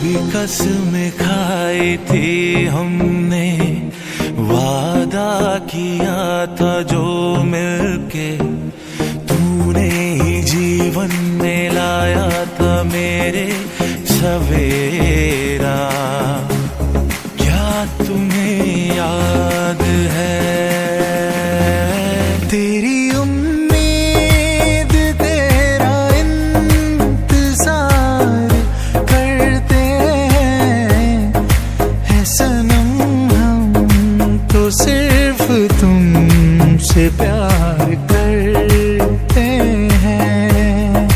भी कसमें खाई थी हमने, वादा किया था जो मिलके तूने ही जीवन में लाया था मेरे सवेरा। क्या तुम्हें याद है तेरी उम्मीद तेरा इंतजार करते हैं सनम, हम तो सिर्फ तुमसे प्यार करते हैं।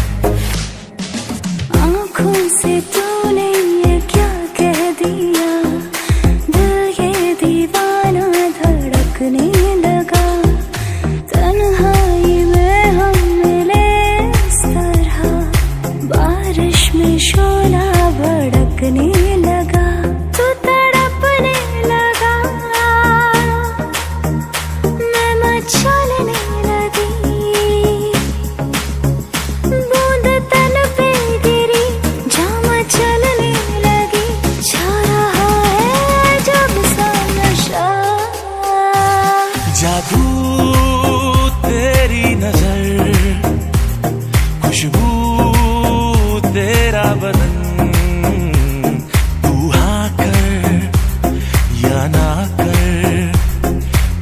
आँखों से तूने ये क्या कह दिया, दिल ये दीवाना धड़कने लगा। तन्हाई में हम मिले इस तरह, बारिश में शोला भड़कने लगा। तू तड़पने लगा, मैं मचलने लगी। बूंद तन पे गिरी, जाम चलने लगी। छा रहा है जब सा नशा, जादू तेरी नजर, खुशबू तेरा बदन। तू हाँ कर या ना कर,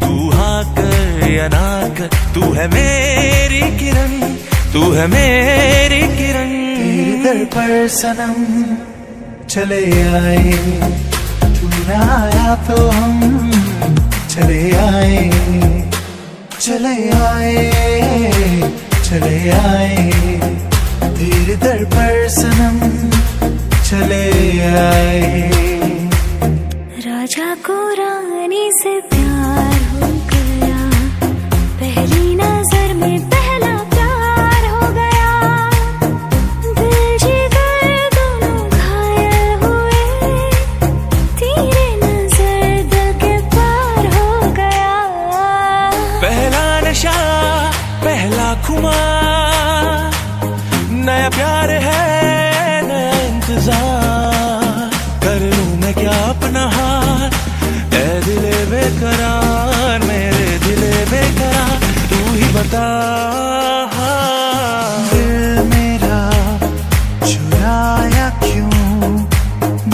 तू हाँ कर या ना कर, तू है मेरी किरण, तू है मेरी किरण। तेरे दर पर सनम चले आए, तू ना आया तो हम चले आए, चले आए, चले आए। तेरे दर पर सनम चले आए। राजा को रानी से प्यार हो गया, पहली नजर में पहला प्यार हो गया। दिल जिगर दोनों घायल हुए, तेरे नजर दिल के पार हो गया। पहला नशा पहला खुमार, नया प्यार है नया इंतजार। कर लूं मैं क्या अपना हार, ऐ दिले बेकरार, मेरे दिले बेकरार, तू ही बता। दिल मेरा चुराया क्यों,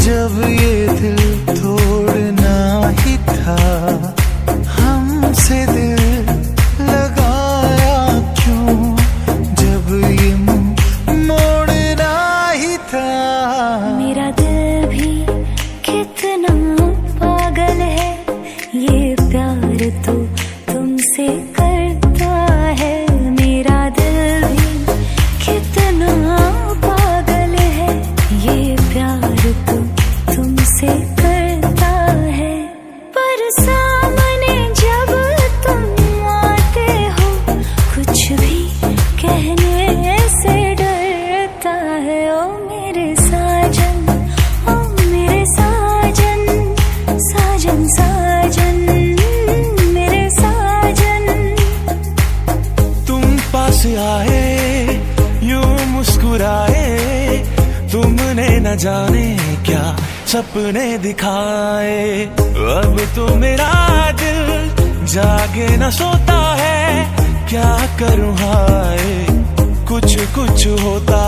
जब ये दिल तोड़ना ही था। हमसे दिल लगाया क्यों, जब ये मोड़ना ही था। मेरा दिल भी कितना पागल है, ये प्यार तो तुमसे करता है। मेरा दिल भी कितना पागल है, ये प्यार तो तुमसे करता है। पर सामने जब तुम आते हो, कुछ भी कहने से डरता है। ओ मेरे साजन, ओ मेरे साजन, साजन साजन, मेरे साजन। तुम पास आए यूं मुस्कुराए, तुमने न जाने क्या सपने दिखाए। अब तो मेरा दिल जागे न सोता है, क्या करूं हाय, कुछ कुछ होता